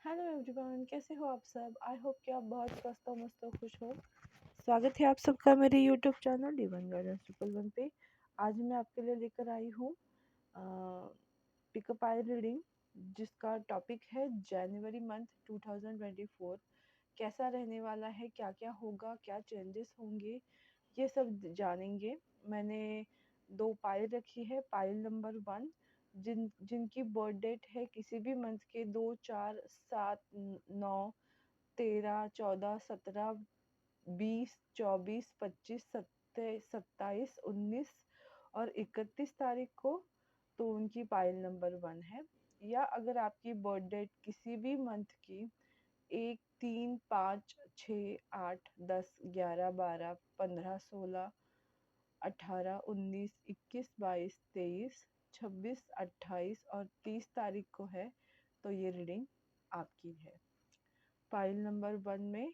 Hello everyone, कैसे हो आप सब। आई होप कि आप बहुत स्वस्थ हो, मस्त हो, खुश हो। स्वागत है आप सबका मेरे यूट्यूब चैनल डिवाइन गाइडेंस 111 पे। आज मैं आपके लिए लेकर आई हूँ पिकअप आई रीडिंग, जिसका टॉपिक है जनवरी मंथ 2024 कैसा रहने वाला है, क्या क्या होगा, क्या चेंजेस होंगे, ये सब जानेंगे। मैंने दो पाइल रखी है। पाइल नंबर 1 जिनकी बर्थ डेट है किसी भी मंथ के 2, 4, 7, 9, 13, 14, 17, 20, 24, 25, 27, 19 और 31 तारीख को, तो उनकी पाइल नंबर 1 है। या अगर आपकी बर्थ डेट किसी भी मंथ की 1, 3, 5, 6, 8, 10, 11, 12, 15, 16, 18, 19, 21, 22, 23, 26, 28 और 30 तारीख को है, तो ये रीडिंग आपकी है। फाइल नंबर 1 में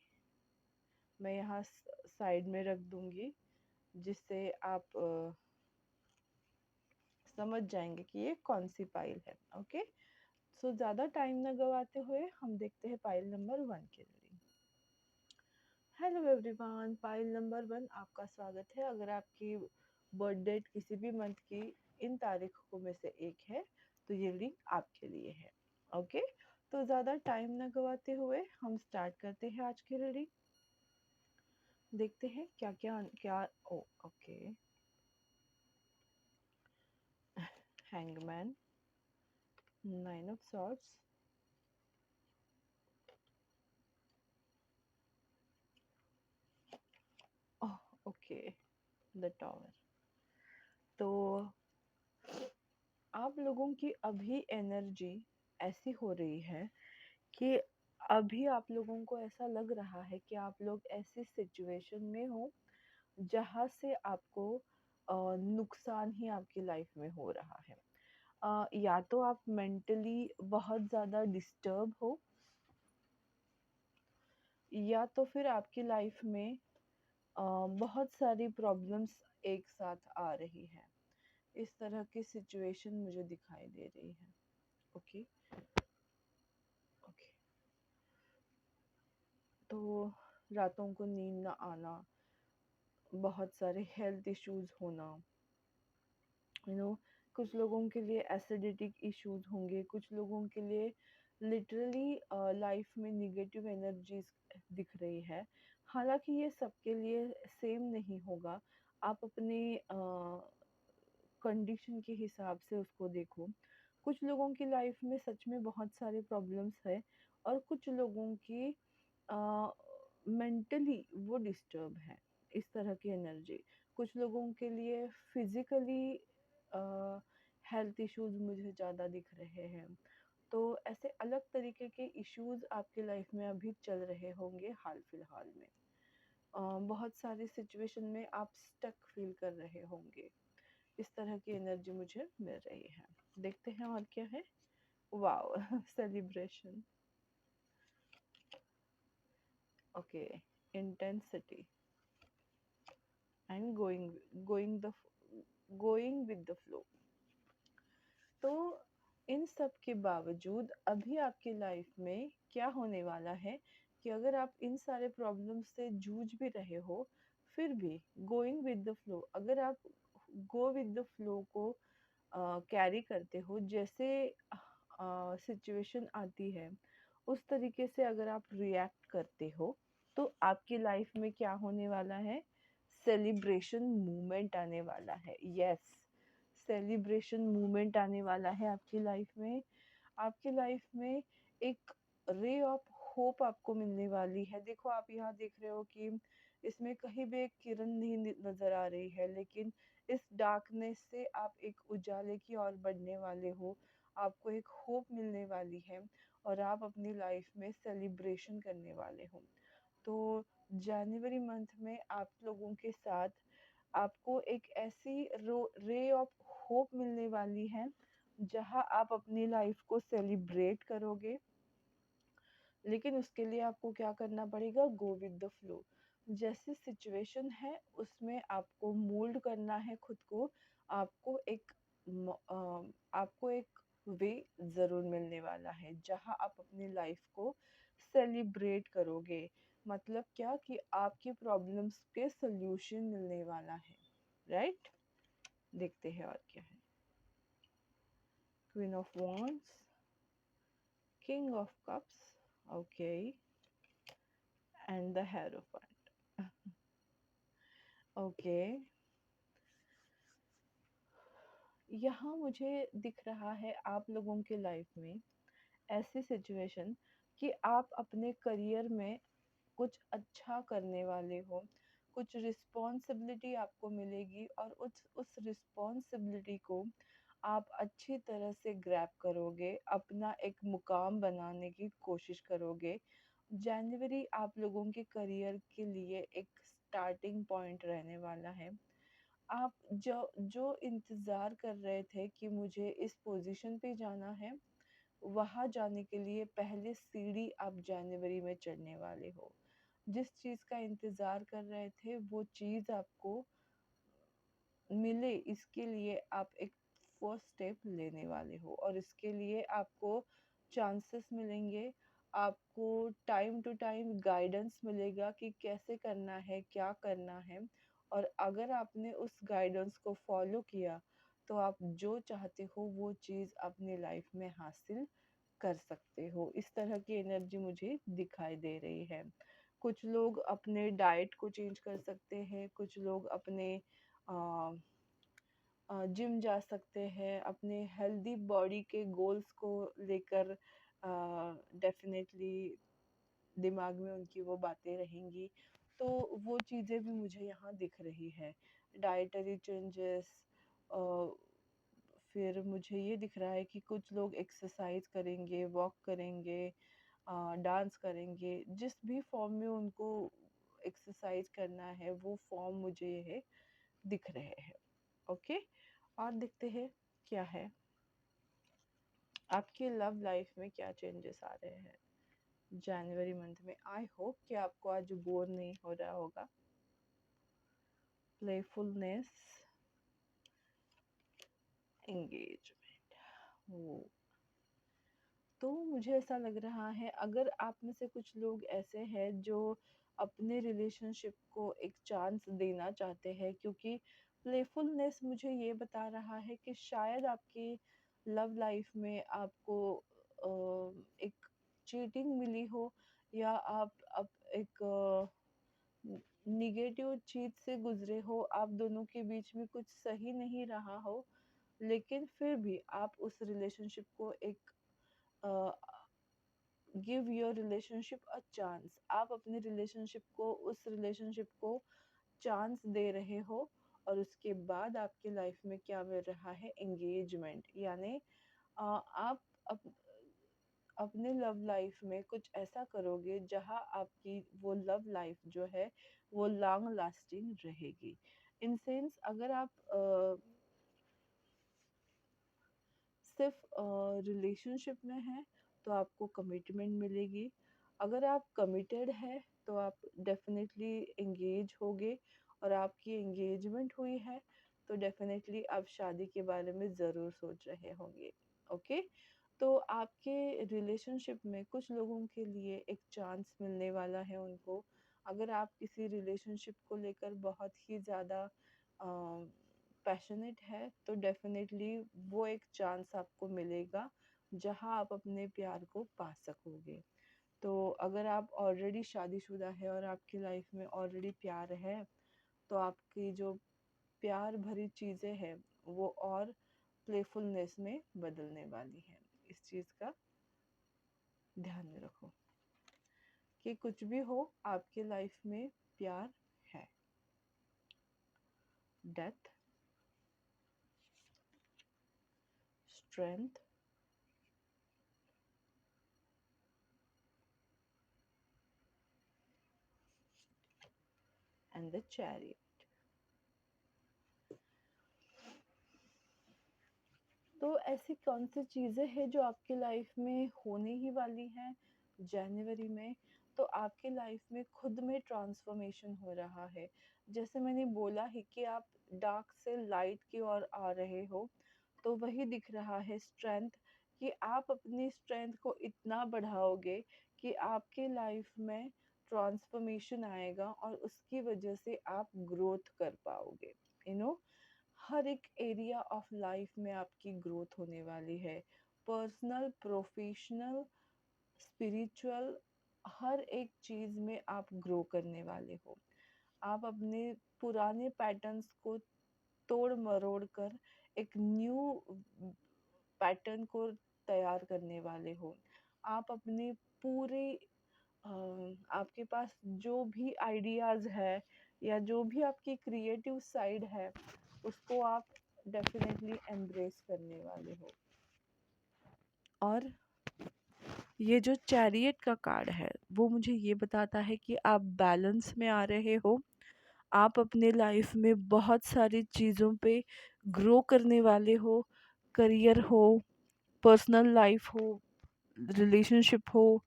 मैं यहाँ साइड में रख दूंगी, जिससे आप समझ जाएंगे कि ये कौन सी फाइल है। ओके, सो ज़्यादा टाइम न गवाते हुए हम देखते हैं फाइल नंबर 1 की reading. Hello everyone, file number 1 आपका स्वागत है। अगर आपकी बर्थ डेट किसी भी मंथ की इन तारीखों में से एक है, तो ये रीडिंग आपके लिए है। ओके, तो ज़्यादा टाइम न गवाते हुए हम स्टार्ट करते हैं आज की रीडिंग। देखते हैं क्या क्या क्या। Oh okay, hangman, 9 of swords, oh okay, the tower. तो आप लोगों की अभी एनर्जी ऐसी हो रही है कि अभी आप लोगों को ऐसा लग रहा है कि आप लोग ऐसी सिचुएशन में हो जहाँ से आपको नुकसान ही आपकी लाइफ में हो रहा है। या तो आप मेंटली बहुत ज़्यादा डिस्टर्ब हो, या तो फिर आपकी लाइफ में बहुत सारी प्रॉब्लम्स एक साथ आ रही है। इस तरह की सिचुएशन मुझे दिखाई दे रही है। ओके ओके, तो रातों को नींद ना आना, बहुत सारे हेल्थ इश्यूज होना, कुछ लोगों के लिए एसिडिटिक इश्यूज होंगे, कुछ लोगों के लिए लिटरली लाइफ में निगेटिव एनर्जीज दिख रही है। हालांकि ये सबके लिए सेम नहीं होगा। आप अपने कंडीशन के हिसाब से उसको देखो। कुछ लोगों की लाइफ में सच में बहुत सारे प्रॉब्लम्स है, और कुछ लोगों की मेंटली वो डिस्टर्ब है। इस तरह की एनर्जी कुछ लोगों के लिए फिजिकली हेल्थ इश्यूज मुझे ज़्यादा दिख रहे हैं। तो ऐसे अलग तरीके के इश्यूज आपकी लाइफ में अभी चल रहे होंगे हाल फिलहाल में। बहुत सारी सिचुएशन में आप स्टक फील कर रहे होंगे। इस तरह की एनर्जी मुझे मिल रही है। देखते हैं और क्या है। Wow, celebration. Okay, intensity and going with the flow. तो इन सब के बावजूद अभी आपकी लाइफ में क्या होने वाला है कि अगर आप इन सारे प्रॉब्लम्स से जूझ भी रहे हो, फिर भी गोइंग विद द फ्लो, अगर आप गो विद द फ्लो को कैरी करते हो, जैसे सिचुएशन आती है उस तरीके से अगर आप रिएक्ट करते हो, तो आपकी लाइफ में क्या होने वाला है, सेलिब्रेशन मूवमेंट आने वाला है। यस, सेलिब्रेशन मूवमेंट आने वाला है आपकी लाइफ में। आपकी लाइफ में एक रे ऑफ होप आपको मिलने वाली है। देखो, आप यहाँ देख रहे हो कि इसमें कहीं भी एक किरण नहीं नजर आ रही है, लेकिन इस डार्कनेस से आप एक उजाले की ओर बढ़ने वाले हो। आपको एक होप मिलने वाली है, और आप अपनी लाइफ में सेलिब्रेशन करने वाले हो। तो जनवरी मंथ में आप लोगों के साथ आपको एक ऐसी रे ऑफ होप मिलने वाली है, जहां आप अपनी लाइफ को सेलिब्रेट करोगे। लेकिन उसके लिए आपको क्या करना पड़ेगा, गो विद द फ्लो। जैसी सिचुएशन है उसमें आपको मोल्ड करना है खुद को। आपको एक आपको एक वे ज़रूर मिलने वाला है, जहाँ आप अपनी लाइफ को सेलिब्रेट करोगे। मतलब क्या कि आपकी प्रॉब्लम्स के सॉल्यूशन मिलने वाला है, राइट? देखते हैं और क्या है। Queen of wands, king of cups, okay, and the hierophant. Okay, यहाँ मुझे दिख रहा है आप लोगों के लाइफ में ऐसी सिचुएशन कि आप अपने करियर में कुछ अच्छा करने वाले हो, कुछ रिस्पॉन्सिबिलिटी आपको मिलेगी और उस रिस्पॉन्सिबिलिटी को आप अच्छी तरह से ग्रैब करोगे, अपना एक मुकाम बनाने की कोशिश करोगे। जनवरी आप लोगों के करियर के लिए एक स्टार्टिंग पॉइंट रहने वाला है। आप जो जो इंतज़ार कर रहे थे कि मुझे इस पोजीशन पे जाना है, वहाँ जाने के लिए पहले सीढ़ी आप जनवरी में चढ़ने वाले हो। जिस चीज़ का इंतज़ार कर रहे थे वो चीज़ आपको मिले, इसके लिए आप एक फर्स्ट स्टेप लेने वाले हो और इसके लिए आपको चांसेस मिलेंगे, आपको टाइम टू टाइम गाइडेंस मिलेगा कि कैसे करना है, क्या करना है। और अगर आपने उस गाइडेंस को फॉलो किया तो आप जो चाहते हो वो चीज़ अपनी लाइफ में हासिल कर सकते हो। इस तरह की एनर्जी मुझे दिखाई दे रही है। कुछ लोग अपने डाइट को चेंज कर सकते हैं, कुछ लोग अपने जिम जा सकते हैं, अपने हेल्दी बॉडी के गोल्स को लेकर डेफिनेटली दिमाग में उनकी वो बातें रहेंगी। तो वो चीज़ें भी मुझे यहाँ दिख रही है। डाइटरी चेंजेस, फिर मुझे ये दिख रहा है कि कुछ लोग एक्सरसाइज करेंगे, वॉक करेंगे, डांस करेंगे, जिस भी फॉर्म में उनको एक्सरसाइज करना है वो फॉर्म मुझे ये दिख रहे हैं। ओके, और देखते हैं क्या है आपके लव लाइफ में, क्या चेंजेस आ रहे हैं जनवरी मंथ में। आई होप कि आपको आज बोर नहीं हो रहा होगा। प्लेफुलनेस, एंगेजमेंट, वो तो मुझे ऐसा लग रहा है अगर आप में से कुछ लोग ऐसे हैं जो अपने रिलेशनशिप को एक चांस देना चाहते हैं, क्योंकि प्लेफुलनेस मुझे ये बता रहा है कि शायद आपकी लव लाइफ में आपको एक चीटिंग मिली हो, या आप एक निगेटिव चीज से गुजरे हो, आप दोनों के बीच में कुछ सही नहीं रहा हो, लेकिन फिर भी आप उस रिलेशनशिप को एक give your relationship a chance, आप अपने रिलेशनशिप को उस रिलेशनशिप को चांस दे रहे हो। और उसके बाद आपकी लाइफ में क्या मिल रहा है, एंगेजमेंट, यानी आप अप, अपने लव लाइफ में कुछ ऐसा करोगे जहां आपकी वो लव लाइफ जो है वो लॉन्ग लास्टिंग रहेगी। इन सेंस अगर आप सिर्फ रिलेशनशिप में हैं तो आपको कमिटमेंट मिलेगी। अगर आप कमिटेड है तो आप डेफिनेटली एंगेज होगे, और आपकी एंगेजमेंट हुई है तो डेफिनेटली आप शादी के बारे में ज़रूर सोच रहे होंगे। ओके, तो आपके रिलेशनशिप में कुछ लोगों के लिए एक चांस मिलने वाला है उनको। अगर आप किसी रिलेशनशिप को लेकर बहुत ही ज़्यादा पैशनेट है तो डेफिनेटली वो एक चांस आपको मिलेगा जहां आप अपने प्यार को पा सकोगे। तो अगर आप ऑलरेडी शादीशुदा है और आपकी लाइफ में ऑलरेडी प्यार है, तो आपकी जो प्यार भरी चीज़ें हैं वो और प्लेफुलनेस में बदलने वाली है। इस चीज़ का ध्यान में रखो कि कुछ भी हो आपकी लाइफ में प्यार है। Death, strength, and the chariot. तो ऐसी कौन सी चीज़ें हैं जो आपकी लाइफ में होने ही वाली हैं जनवरी में। तो आपकी लाइफ में खुद में ट्रांसफॉर्मेशन हो रहा है। जैसे मैंने बोला है कि आप डार्क से लाइट की ओर आ रहे हो, तो वही दिख रहा है स्ट्रेंथ, कि आप अपनी स्ट्रेंथ को इतना बढ़ाओगे कि आपके लाइफ में ट्रांसफॉर्मेशन आएगा और उसकी वजह से आप ग्रोथ कर पाओगे। यू नो, हर एक एरिया ऑफ लाइफ में आपकी ग्रोथ होने वाली है। पर्सनल, प्रोफेशनल, स्पिरिचुअल, हर एक चीज़ में आप ग्रो करने वाले हो। आप अपने पुराने पैटर्न्स को तोड़ मरोड़ कर एक न्यू पैटर्न को तैयार करने वाले हो। आप अपने पूरे अ, आपके पास जो भी आइडियाज़ है या जो भी आपकी क्रिएटिव साइड है, उसको आप डेफिनेटली एम्ब्रेस करने वाले हो। और ये जो चैरियट का कार्ड है, वो मुझे ये बताता है कि आप बैलेंस में आ रहे हो। आप अपने लाइफ में बहुत सारी चीज़ों पे ग्रो करने वाले हो। करियर हो, पर्सनल लाइफ हो, रिलेशनशिप हो,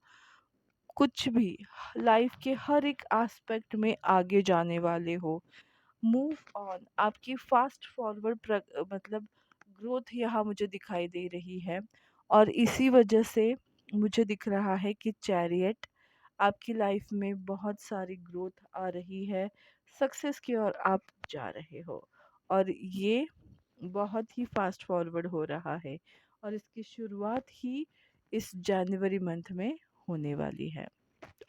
कुछ भी, लाइफ के हर एक एस्पेक्ट में आगे जाने वाले हो। मूव ऑन, आपकी फास्ट फॉरवर्ड मतलब ग्रोथ यहाँ मुझे दिखाई दे रही है। और इसी वजह से मुझे दिख रहा है कि चैरियट, आपकी लाइफ में बहुत सारी ग्रोथ आ रही है, सक्सेस की ओर आप जा रहे हो। और ये बहुत ही फास्ट फॉरवर्ड हो रहा है और इसकी शुरुआत ही इस जनवरी मंथ में होने वाली है।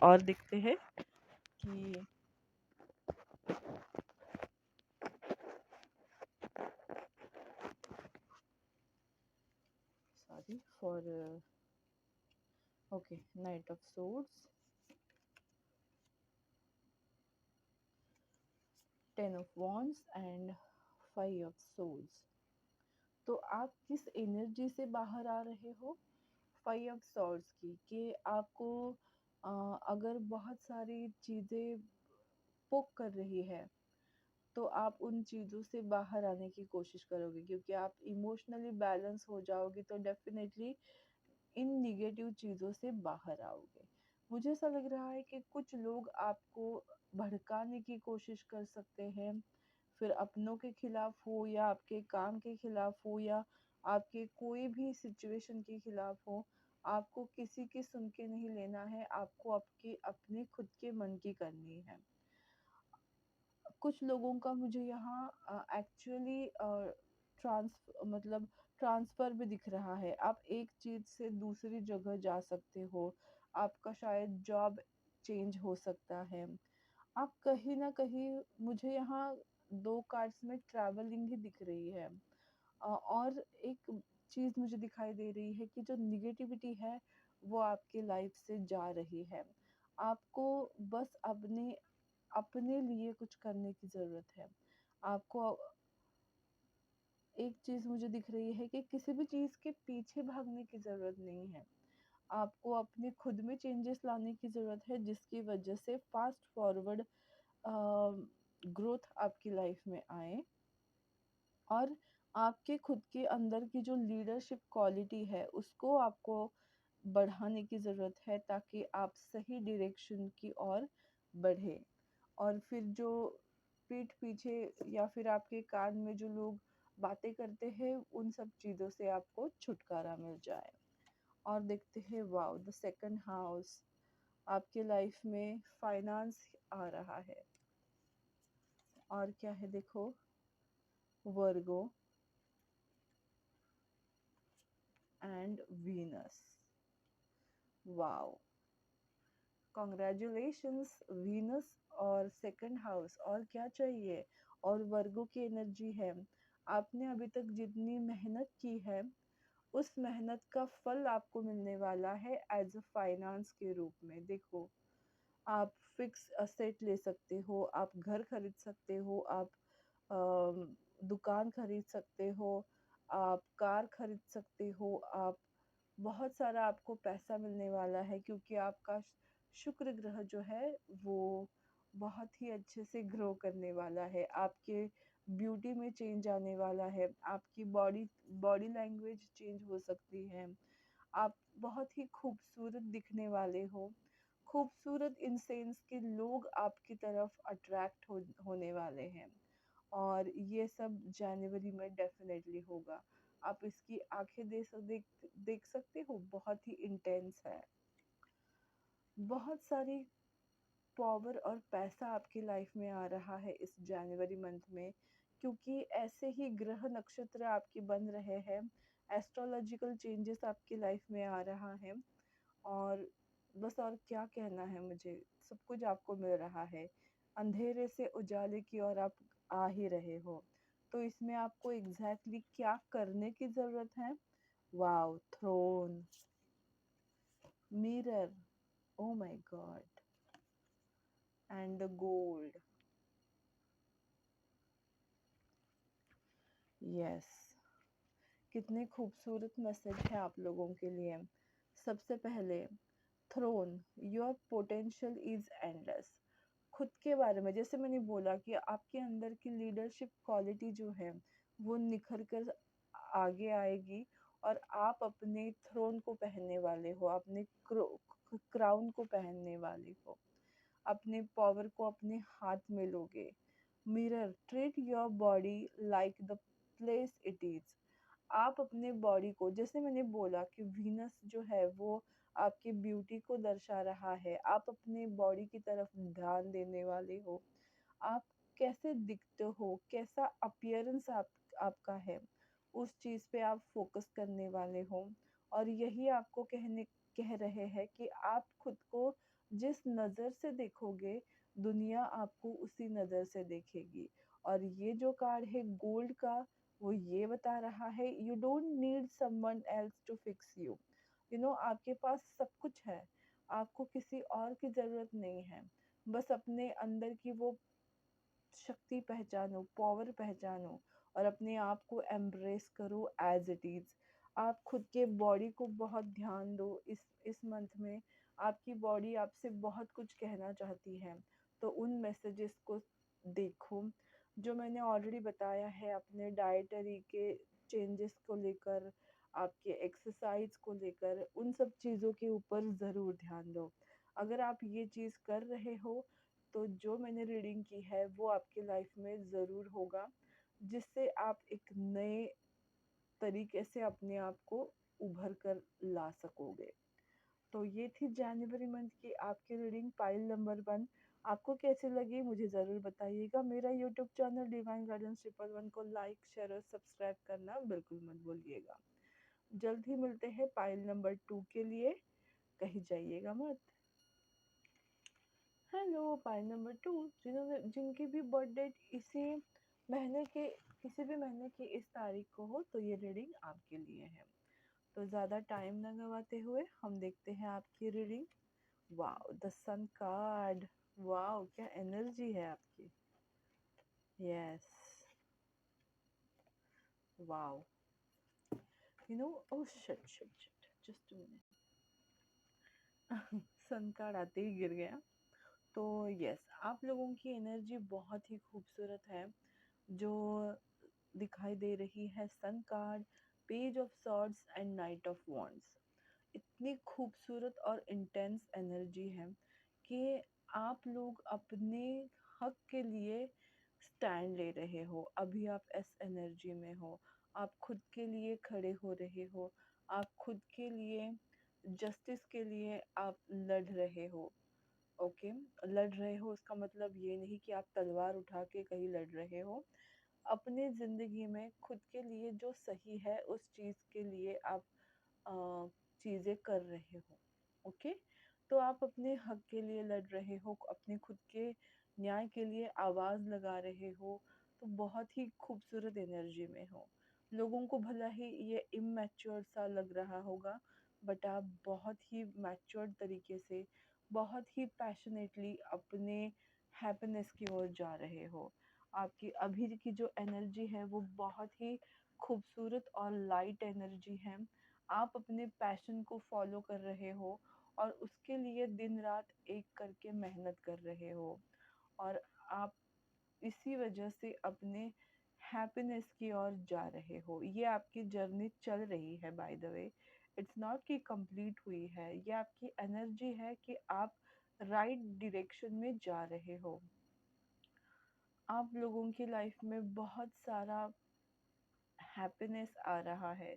और देखते हैं कि sorry for okay, night of swords, 10 of wands and 5 of swords। तो आप किस एनर्जी से बाहर आ रहे हो? 5 ऑफ swords की, कि आपको अगर बहुत सारी चीज़ें पोक कर रही है, तो आप उन चीज़ों से बाहर आने की कोशिश करोगे, क्योंकि आप इमोशनली बैलेंस हो जाओगे तो डेफिनेटली इन निगेटिव चीज़ों से बाहर आओगे। मुझे ऐसा लग रहा है कि कुछ लोग आपको भड़काने की कोशिश कर सकते हैं, फिर अपनों के खिलाफ हो या आपके काम के खिलाफ हो या आपके कोई भी सिचुएशन के खिलाफ हो। आपको किसी की सुन के नहीं लेना है, आपको आपकी अपनी खुद के मन की करनी है। कुछ लोगों का मुझे यहाँ एक्चुअली मतलब ट्रांसफ़र भी दिख रहा है। आप एक चीज़ से दूसरी जगह जा सकते हो। आपका शायद जॉब चेंज हो सकता है। आप कहीं न कहीं, मुझे यहाँ 2 कार्ड्स में ट्रैवलिंग ही दिख रही है। और एक चीज़ मुझे दिखाई दे रही है कि जो नेगेटिविटी है, वो आपकी लाइफ़ से जा रही है। आपको बस अपने अपने लिए कुछ करने की ज़रूरत है। आपको एक चीज़ मुझे दिख रही है कि किसी भी चीज़ के पीछे भागने की ज़रूरत नहीं है। आपको अपने खुद में चेंजेस लाने की ज़रूरत है, जिसकी वजह से फ़ास्ट फॉरवर्ड ग्रोथ आपकी लाइफ में आए। और आपके खुद के अंदर की जो लीडरशिप क्वालिटी है, उसको आपको बढ़ाने की ज़रूरत है, ताकि आप सही डायरेक्शन की ओर बढ़े। और फिर जो पीठ पीछे या फिर आपके कान में जो लोग बातें करते हैं, उन सब चीज़ों से आपको छुटकारा मिल जाए। और देखते हैं, वाओ, द सेकंड हाउस, आपके लाइफ में फाइनेंस आ रहा है। और क्या है, देखो, वर्गो and Venus. Wow, congratulations Venus और सेकंड हाउस, और क्या चाहिए। और वर्गो की एनर्जी है, आपने अभी तक जितनी मेहनत की है, उस मेहनत का फल आपको मिलने वाला है एज अ फाइनेंस के रूप में। देखो, आप फिक्स असेट ले सकते हो, आप घर खरीद सकते हो, आप दुकान खरीद सकते हो, आप कार खरीद सकते हो, आप बहुत सारा आपको पैसा मिलने वाला है, क्योंकि आपका शुक्र ग्रह जो है वो बहुत ही अच्छे से ग्रो करने वाला है। आपके ब्यूटी में चेंज आने वाला है, आपकी बॉडी बॉडी लैंग्वेज चेंज हो सकती है। आप बहुत ही खूबसूरत दिखने वाले हो। खूबसूरत इन सेंस कि लोग आपकी तरफ अट्रैक्ट होने वाले हैं। और ये सब जनवरी में डेफिनेटली होगा। आप इसकी आंखें देख सकते हो, बहुत ही इंटेंस है। बहुत सारी पावर और पैसा आपकी लाइफ में आ रहा है इस जनवरी मंथ में, क्योंकि ऐसे ही ग्रह नक्षत्र आपके बन रहे हैं, एस्ट्रोलॉजिकल चेंजेस आपकी लाइफ में आ रहा है। और बस और क्या कहना है मुझे, सब कुछ आपको मिल रहा है, अंधेरे से उजाले की ओर आप आ ही रहे हो। तो इसमें आपको एग्जैक्टली क्या करने की जरूरत है? Wow, throne, mirror, oh my god, and the gold. Yes, कितने खूबसूरत मैसेज है आप लोगों के लिए। सबसे पहले, throne, your potential is endless. खुद के बारे में जैसे मैंने बोला कि आपके अंदर की लीडरशिप क्वालिटी जो है वो निखर कर आगे आएगी, और आप अपने थ्रोन को पहनने वाले हो, अपने क्राउन को पहनने वाले हो, अपने पावर को अपने हाथ में लोगे। Mirror, treat your body like the place it is. आप अपने बॉडी को, जैसे मैंने बोला कि वीनस जो है वो आपकी ब्यूटी को दर्शा रहा है, आप अपने बॉडी की तरफ ध्यान देने वाले हो। आप कैसे दिखते हो, कैसा अपीयरेंस आपका है, उस चीज़ पे आप फोकस करने वाले हो। और यही आपको कह रहे हैं कि आप खुद को जिस नज़र से देखोगे, दुनिया आपको उसी नज़र से देखेगी। और ये जो कार्ड है गोल्ड का, वो ये बता रहा है, you don't need someone else to fix you. आपके पास सब कुछ है, आपको किसी और की ज़रूरत नहीं है। बस अपने अंदर की वो शक्ति पहचानो, पावर पहचानो, और अपने आप को एम्ब्रेस करो एज इट इज़। आप खुद के बॉडी को बहुत ध्यान दो इस मंथ में। आपकी बॉडी आपसे बहुत कुछ कहना चाहती है, तो उन मैसेजेस को देखो। जो मैंने ऑलरेडी बताया है, अपने डाइटरी के चेंजेस को लेकर, आपके एक्सरसाइज को लेकर, उन सब चीज़ों के ऊपर ज़रूर ध्यान दो। अगर आप ये चीज़ कर रहे हो, तो जो मैंने रीडिंग की है वो आपकी लाइफ में ज़रूर होगा, जिससे आप एक नए तरीके से अपने आप को उभर कर ला सकोगे। तो ये थी जनवरी मंथ की आपकी रीडिंग, पाइल नंबर 1। आपको कैसी लगी मुझे ज़रूर बताइएगा। मेरा यूट्यूब चैनल डिवाइन गार्डन्स 111 को लाइक, शेयर और सब्सक्राइब करना बिल्कुल मत भूलिएगा। जल्द ही मिलते हैं पाइल नंबर 2 के लिए, कहीं जाइएगा मत। हेलो पाई नंबर 2, जिनकी भी बर्थडे इसी महीने के किसी भी महीने की इस तारीख को हो, तो ये रीडिंग आपके लिए है। तो ज़्यादा टाइम न गवाते हुए हम देखते हैं आपकी reading. Wow, the sun card. Wow, क्या एनर्जी है आपकी। Yes, wow, oh shit shit shit, just a minute. Sun card आते ही गिर गया। तो यस, आप लोगों की एनर्जी बहुत ही खूबसूरत है, जो दिखाई दे रही है। Sun card, page of swords and knight of wands. इतनी खूबसूरत और इंटेंस एनर्जी है कि आप लोग अपने हक के लिए स्टैंड ले रहे हो। अभी आप इस एनर्जी में हो, आप खुद के लिए खड़े हो रहे हो, आप खुद के लिए जस्टिस के लिए आप लड़ रहे हो। ओके, लड़ रहे हो उसका मतलब ये नहीं कि आप तलवार उठा के कहीं लड़ रहे हो। अपने ज़िंदगी में खुद के लिए जो सही है उस चीज़ के लिए आप चीज़ें कर रहे हो। ओके, तो आप अपने हक के लिए लड़ रहे हो, अपने खुद के न्याय के लिए आवाज़ लगा रहे हो। तो बहुत ही खूबसूरत एनर्जी में हो। लोगों को भला ही ये इमैच्योर सा लग रहा होगा, बट आप बहुत ही मैच्योर्ड तरीके से, बहुत ही पैशनेटली अपने हैप्पीनेस की ओर जा रहे हो। आपकी अभी की जो एनर्जी है वो बहुत ही खूबसूरत और लाइट एनर्जी है। आप अपने पैशन को फॉलो कर रहे हो, और उसके लिए दिन रात एक करके मेहनत कर रहे हो, और आप इसी वजह से अपने हैप्पीनेस की ओर जा रहे हो। ये आपकी जर्नी चल रही है, by the way. It's not कि कंप्लीट हुई है, ये आपकी एनर्जी है कि आप राइट डायरेक्शन में जा रहे हो। आप लोगों की लाइफ में बहुत सारा हैप्पीनेस आ रहा है,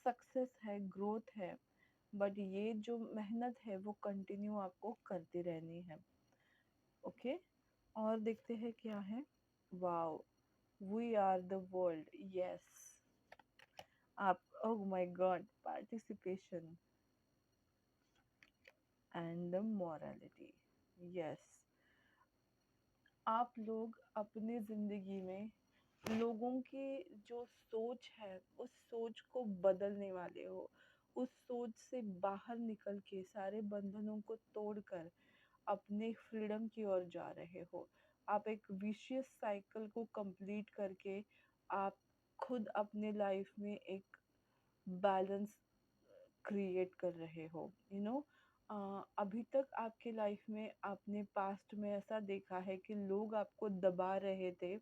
सक्सेस है, ग्रोथ है, बट ये जो मेहनत है वो कंटिन्यू आपको करती रहनी है। ओके, और देखते हैं क्या है। Wow, we are the world, yes. आप, oh my God, participation and the morality, yes. आप लोग अपनी जिंदगी में लोगों की जो सोच है उस सोच को बदलने वाले हो। उस सोच से बाहर निकल के सारे बंधनों को तोड़कर अपने फ्रीडम की ओर जा रहे हो। आप एक विशियस साइकिल को कंप्लीट करके आप खुद अपने लाइफ में एक बैलेंस क्रिएट कर रहे हो, अभी तक आपके लाइफ में आपने पास्ट में ऐसा देखा है कि लोग आपको दबा रहे थे,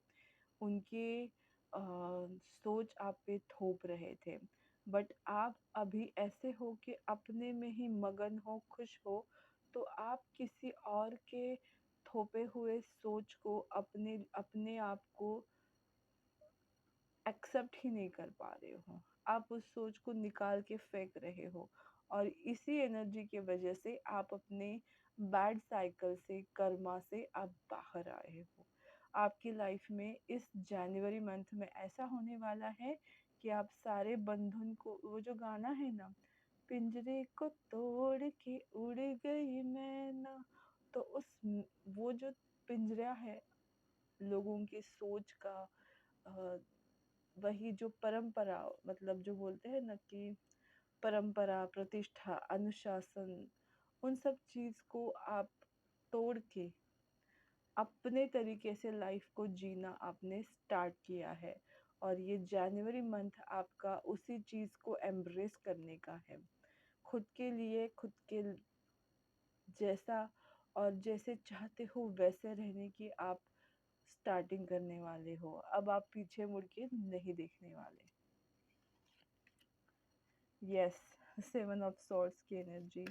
उनके सोच आप पे थोप रहे थे, बट आप अभी ऐसे हो कि अपने में ही मगन हो, खुश हो, तो आप किसी और के थोपे हुए सोच को अपने अपने आप को एक्सेप्ट ही नहीं कर पा रहे हो। आप उस सोच को निकाल के फेंक रहे हो, और इसी एनर्जी की वजह से आप अपने बैड साइकिल से, कर्मा से आप बाहर आए हो। आपकी लाइफ में इस जनवरी मंथ में ऐसा होने वाला है कि आप सारे बंधन को, वो जो गाना है ना, पिंजरे को तोड़ के उड़ गई मैना, तो उस, वो जो पिंजरा है लोगों की सोच का, अ, वही जो परंपरा, मतलब जो बोलते हैं ना कि परंपरा, प्रतिष्ठा, अनुशासन, उन सब चीज को आप तोड़ के अपने तरीके से लाइफ को जीना आपने स्टार्ट किया है। और ये जनवरी मंथ आपका उसी चीज को एम्ब्रेस करने का है। खुद के लिए, खुद के जैसा और जैसे चाहते हो वैसे रहने की आप स्टार्टिंग करने वाले हो। अब आप पीछे मुड़ के नहीं देखने वाले। यस, सेवन ऑफ सॉर्ड्स की एनर्जी,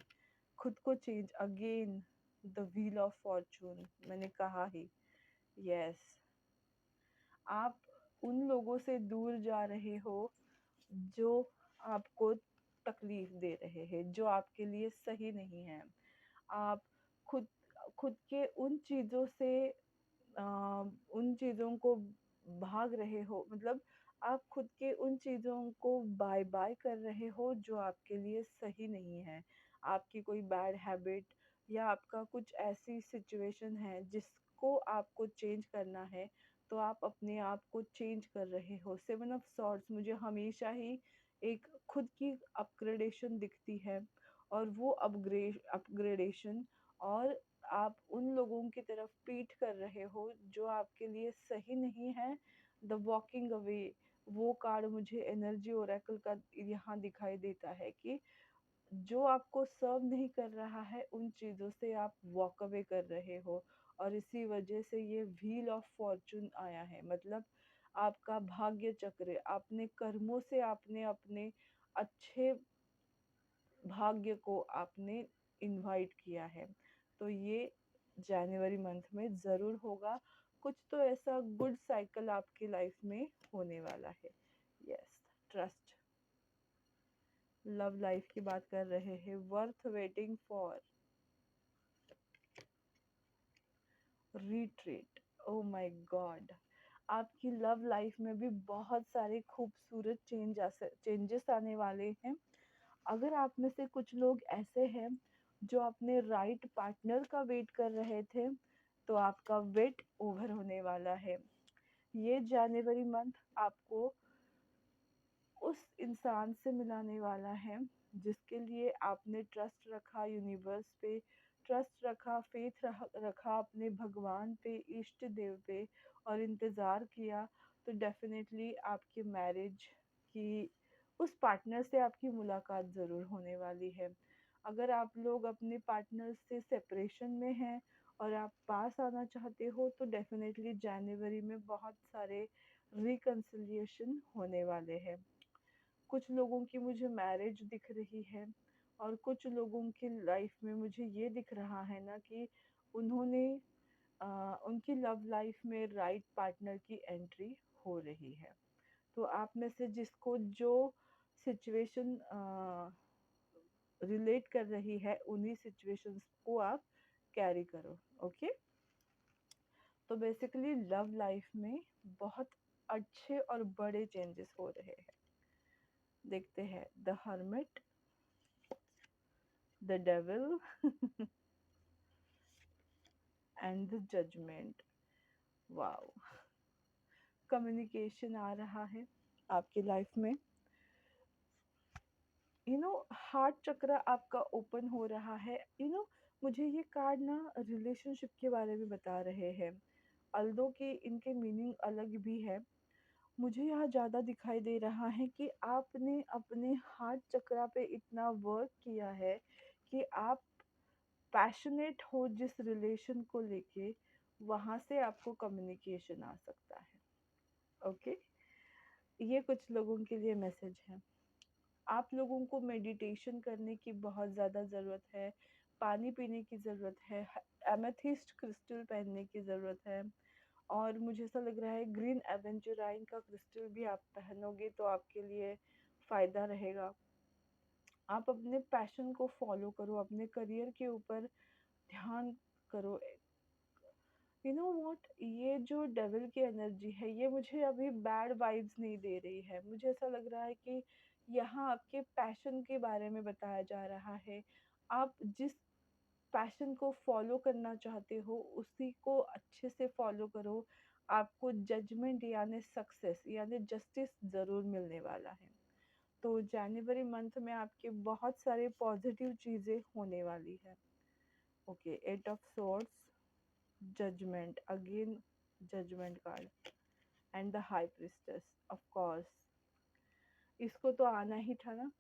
खुद को change again, the wheel of Fortune, मैंने कहा ही। यस, आप उन लोगों से दूर जा रहे हो जो आपको तकलीफ दे रहे हैं, जो आपके लिए सही नहीं है। आप खुद खुद के उन चीज़ों से, उन चीज़ों को भाग रहे हो, मतलब आप खुद के उन चीज़ों को बाय बाय कर रहे हो जो आपके लिए सही नहीं है। आपकी कोई बैड हैबिट या आपका कुछ ऐसी सिचुएशन है जिसको आपको चेंज करना है, तो आप अपने आप को चेंज कर रहे हो। सेवन ऑफ सॉर्ड्स मुझे हमेशा ही एक खुद की अपग्रेडेशन दिखती है, और वो अपग्रेडेशन, और आप उन लोगों की तरफ पीठ कर रहे हो जो आपके लिए सही नहीं है। द वॉकिंग अवे, वो कार्ड मुझे एनर्जी ओरेकल का यहाँ दिखाई देता है कि जो आपको सर्व नहीं कर रहा है उन चीज़ों से आप वॉक अवे कर रहे हो। और इसी वजह से ये व्हील ऑफ फॉर्चून आया है, मतलब आपका भाग्य चक्र, आपने कर्मों से आपने अपने अच्छे भाग्य को आपने इनवाइट किया है। तो ये जनवरी मंथ में ज़रूर होगा, कुछ तो ऐसा गुड साइकिल आपकी लाइफ में होने वाला है। यस, ट्रस्ट, लव लाइफ की बात कर रहे हैं, worth waiting for, retreat, O my God, आपकी लव लाइफ में भी बहुत सारे खूबसूरत चेंजेस आने वाले हैं। अगर आप में से कुछ लोग ऐसे हैं जो अपने राइट पार्टनर का वेट कर रहे थे, तो आपका वेट ओवर होने वाला है। ये जनवरी मंथ आपको उस इंसान से मिलाने वाला है जिसके लिए आपने ट्रस्ट रखा यूनिवर्स पे, ट्रस्ट रखा, फेथ रखा अपने भगवान पे, इष्ट देव पे, और इंतज़ार किया। तो डेफिनेटली आपकी मैरिज की, उस पार्टनर से आपकी मुलाकात ज़रूर होने वाली है। अगर आप लोग अपने पार्टनर से सेपरेशन में हैं और आप पास आना चाहते हो, तो डेफिनेटली जनवरी में बहुत सारे रिकन्सिलिएशन होने वाले हैं। कुछ लोगों की मुझे मैरिज दिख रही है, और कुछ लोगों की लाइफ में मुझे ये दिख रहा है ना कि उन्होंने उनकी लव लाइफ में राइट पार्टनर की एंट्री हो रही है। तो आप में से जिसको जो सिचुएशन रिलेट कर रही है उन्हीं सिचुएशंस को आप कैरी करो। ओके, तो बेसिकली लव लाइफ में बहुत अच्छे और बड़े चेंजेस हो रहे हैं। देखते हैं the hermit, the devil and the judgement. Wow, communication आ रहा है आपकी लाइफ में। हार्ट चक्र आपका ओपन हो रहा है। मुझे ये कार्ड ना रिलेशनशिप के बारे में बता रहे हैं, अल्दो कि इनके मीनिंग अलग भी है। मुझे यहाँ ज़्यादा दिखाई दे रहा है कि आपने अपने हार्ट चक्रा पे इतना वर्क किया है कि आप पैशनेट हो जिस रिलेशन को लेके, वहाँ से आपको कम्युनिकेशन आ सकता है। ओके, ये कुछ लोगों के लिए मैसेज है। आप लोगों को मेडिटेशन करने की बहुत ज़्यादा ज़रूरत है, पानी पीने की ज़रूरत है, एमेथिस्ट क्रिस्टल पहनने की ज़रूरत है। और मुझे ऐसा लग रहा है ग्रीन एवेंचुराइन का क्रिस्टल भी आप पहनोगे तो आपके लिए फ़ायदा रहेगा। आप अपने पैशन को फॉलो करो, अपने करियर के ऊपर ध्यान करो। व्हाट, ये जो डेविल की एनर्जी है ये मुझे अभी बैड वाइब्स नहीं दे रही है। मुझे ऐसा लग रहा है कि यहाँ आपके पैशन के बारे में बताया जा रहा है। आप जिस पैशन को फॉलो करना चाहते हो उसी को अच्छे से फॉलो करो। आपको जजमेंट यानी सक्सेस यानी जस्टिस ज़रूर मिलने वाला है। तो जनवरी मंथ में आपके बहुत सारे पॉजिटिव चीज़ें होने वाली है। Okay, eight of swords, judgment again, judgment card and the high priestess. Of course इसको तो आना ही था ना।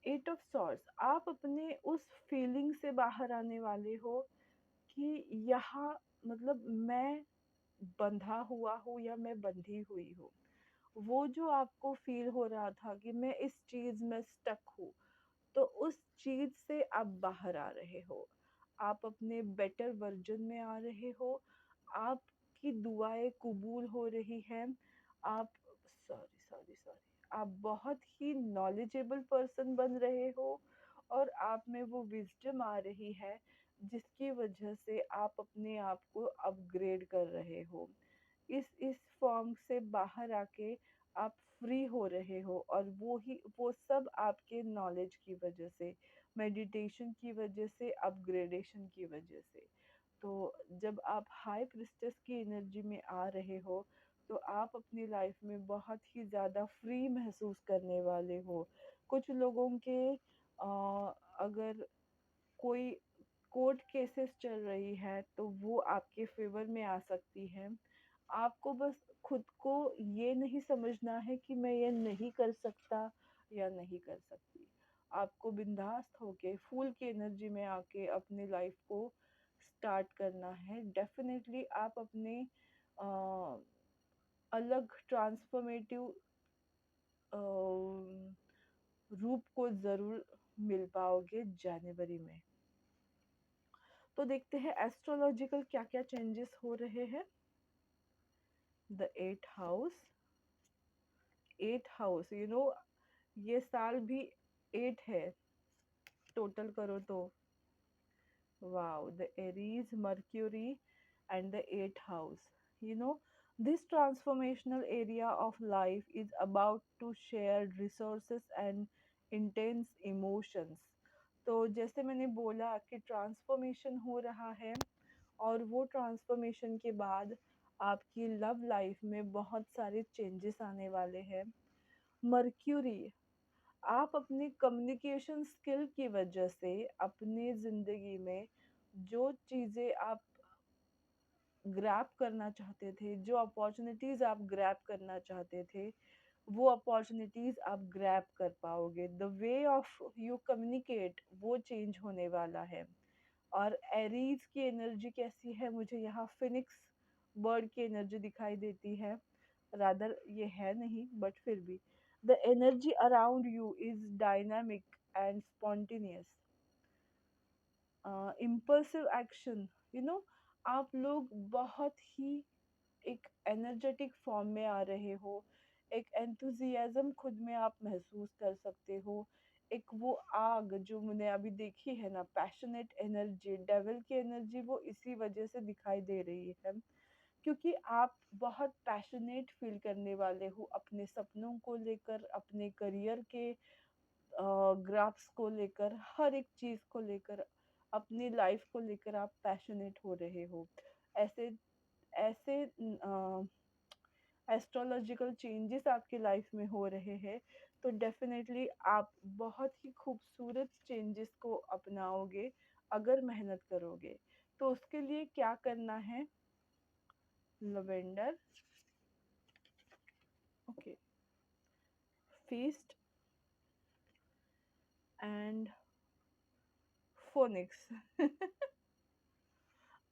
एट ऑफ सॉर्ड्स, आप अपने उस फीलिंग से बाहर आने वाले हो कि यहाँ मतलब मैं बंधा हुआ हूँ या मैं बंधी हुई हूँ। वो जो आपको फील हो रहा था कि मैं इस चीज में स्टक हूँ, तो उस चीज से आप बाहर आ रहे हो। आप अपने बेटर वर्जन में आ रहे हो। आपकी दुआएं कबूल हो रही हैं। आप, सॉरी सॉरी सॉरी, आप बहुत ही नॉलेजेबल पर्सन बन रहे हो और आप में वो विजडम आ रही है जिसकी वजह से आप अपने आप को अपग्रेड कर रहे हो। इस फॉर्म से बाहर आके आप फ्री हो रहे हो और वो सब आपके नॉलेज की वजह से, मेडिटेशन की वजह से, अपग्रेडेशन की वजह से। तो जब आप हाई प्रिस्टेस की एनर्जी में आ रहे हो तो आप अपनी लाइफ में बहुत ही ज़्यादा फ्री महसूस करने वाले हो। कुछ लोगों के अगर कोई कोर्ट केसेस चल रही है तो वो आपके फेवर में आ सकती है। आपको बस खुद को ये नहीं समझना है कि मैं ये नहीं कर सकता या नहीं कर सकती। आपको बिंदास होके फूल की एनर्जी में आके अपनी लाइफ को स्टार्ट करना है। डेफिनेटली आप अपने अलग ट्रांसफॉर्मेटिव रूप को ज़रूर मिल पाओगे जनवरी में। तो देखते हैं एस्ट्रोलॉजिकल क्या क्या चेंजेस हो रहे हैं। The eight house, eight house ये साल भी एट है टोटल करो तो। Wow, the Aries, Mercury and the eighth house. You know, this transformational area of life is about to share resources and intense emotions. तो जैसे मैंने बोला कि ट्रांसफॉर्मेशन हो रहा है और वो ट्रांसफॉर्मेशन के बाद आपकी लव लाइफ में बहुत सारे चेंजेस आने वाले हैं। मर्क्यूरी, आप अपनी कम्युनिकेशन स्किल की वजह से अपनी ज़िंदगी में जो चीज़ें आप ग्रैब करना चाहते थे, जो अपॉर्चुनिटीज़ आप ग्रैब करना चाहते थे, वो अपॉर्चुनिटीज़ आप ग्रैब कर पाओगे। The way of you communicate वो चेंज होने वाला है। और एरीज की एनर्जी कैसी है, मुझे यहाँ फिनिक्स बर्ड की एनर्जी दिखाई देती है। रादर ये है नहीं बट फिर भी the energy around you is dynamic and spontaneous. Impulsive action, you know आप लोग बहुत ही एक एनर्जेटिक फॉर्म में आ रहे हो, एक एंथुसियाज्म खुद में आप महसूस कर सकते हो, एक वो आग जो मैंने अभी देखी है ना, पैशनेट एनर्जी, डेविल की एनर्जी, वो इसी वजह से दिखाई दे रही है, क्योंकि आप बहुत पैशनेट फील करने वाले हो अपने सपनों को लेकर, अपने करियर के ग्राफ्स को लेकर, हर एक चीज को लेकर, अपनी लाइफ को लेकर आप पैशनेट हो रहे हो। ऐसे ऐसे एस्ट्रोलॉजिकल चेंजेस आपकी लाइफ में हो रहे हैं, तो डेफिनेटली आप बहुत ही खूबसूरत चेंजेस को अपनाओगे अगर मेहनत करोगे। तो उसके लिए क्या करना है? Lavender, okay, feast and phoenix.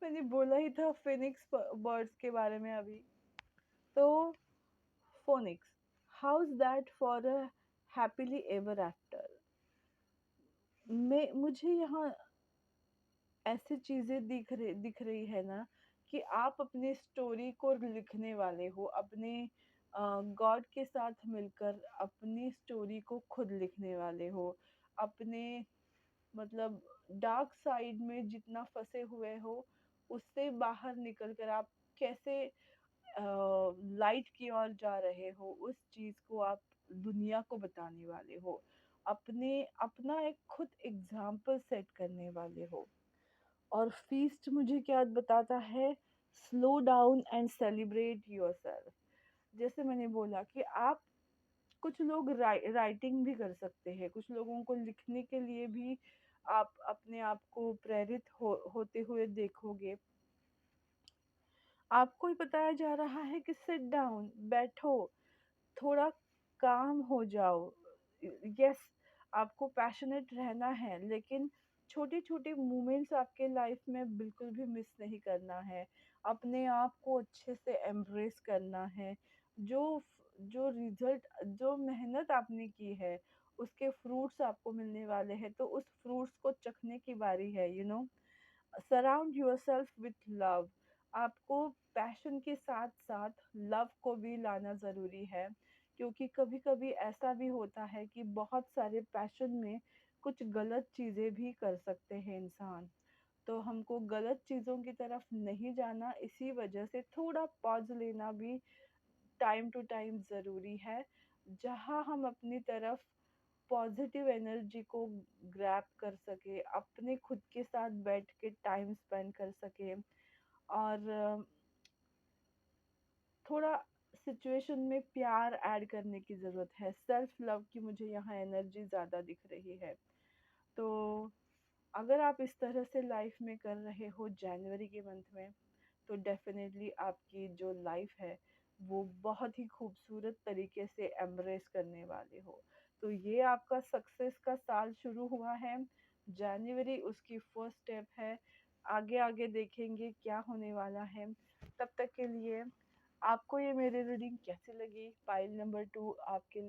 मैंने बोला ही था फिनिक्स बर्ड्स के बारे में अभी। तो phoenix, how is that for a happily ever after. मैं मुझे यहाँ ऐसी चीजें दिख रही है ना, कि आप अपनी स्टोरी को लिखने वाले हो, अपने गॉड के साथ मिलकर अपनी स्टोरी को खुद लिखने वाले हो, अपने मतलब डार्क साइड में जितना फंसे हुए हो, उससे बाहर निकल कर आप कैसे लाइट की ओर जा रहे हो, उस चीज को आप दुनिया को बताने वाले हो, अपने अपना एक खुद एग्जाम्पल सेट करने वाले हो। और फीस्ट मुझे क्या बताता है? Slow down and celebrate yourself. जैसे मैंने बोला कि आप, कुछ लोग राइटिंग भी कर सकते हैं, कुछ लोगों को लिखने के लिए भी आप अपने आप को प्रेरित होते हुए देखोगे। आपको ही बताया जा रहा है कि सिट डाउन, बैठो, थोड़ा काम हो जाओ। यस, आपको पैशनेट रहना है, लेकिन छोटे छोटे मोमेंट्स आपके लाइफ में बिल्कुल भी मिस नहीं करना है। अपने आप को अच्छे से एम्ब्रेस करना है। जो जो रिजल्ट, जो मेहनत आपने की है, उसके फ्रूट्स आपको मिलने वाले हैं, तो उस फ्रूट्स को चखने की बारी है, सराउंड योरसेल्फ विथ लव। आपको पैशन के साथ साथ लव को भी लाना ज़रूरी है, क्योंकि कभी कभी ऐसा भी होता है कि बहुत सारे पैशन में कुछ गलत चीज़ें भी कर सकते हैं इंसान। तो हमको गलत चीज़ों की तरफ नहीं जाना, इसी वजह से थोड़ा पॉज लेना भी टाइम टू टाइम ज़रूरी है, जहाँ हम अपनी तरफ पॉजिटिव एनर्जी को ग्रैब कर सके, अपने खुद के साथ बैठ के टाइम स्पेंड कर सके, और थोड़ा सिचुएशन में प्यार ऐड करने की ज़रूरत है। सेल्फ लव की मुझे यहाँ एनर्जी ज़्यादा दिख रही है। तो अगर आप इस तरह से लाइफ में कर रहे हो जनवरी के मंथ में, तो डेफिनेटली आपकी जो लाइफ है वो बहुत ही खूबसूरत तरीके से एम्ब्रेस करने वाले हो। तो ये आपका सक्सेस का साल शुरू हुआ है। जनवरी उसकी फर्स्ट स्टेप है। आगे आगे देखेंगे क्या होने वाला है। तब तक के लिए आपको ये मेरी रीडिंग कैसी लगी, पाइल नंबर 2 आपके,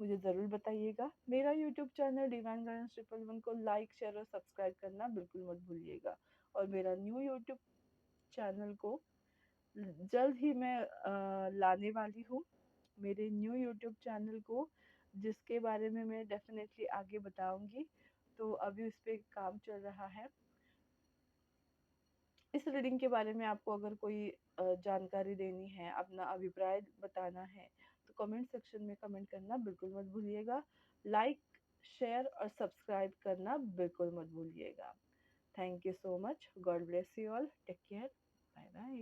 मुझे ज़रूर बताइएगा। मेरा यूट्यूब चैनल डिवाइन गाइडेंस 111 को लाइक, शेयर और सब्सक्राइब करना बिल्कुल मत भूलिएगा। और मेरा न्यू यूट्यूब चैनल को जल्द ही मैं लाने वाली हूँ, मेरे न्यू यूट्यूब चैनल को, जिसके बारे में मैं डेफिनेटली आगे बताऊंगी। तो अभी उस पर काम चल रहा है। इस रीडिंग के बारे में आपको अगर कोई जानकारी देनी है, अपना अभिप्राय बताना है, तो कमेंट सेक्शन में कमेंट करना बिल्कुल मत भूलिएगा। लाइक, शेयर और सब्सक्राइब करना बिल्कुल मत भूलिएगा। Thank you so much. God bless you all. Take care. Bye bye.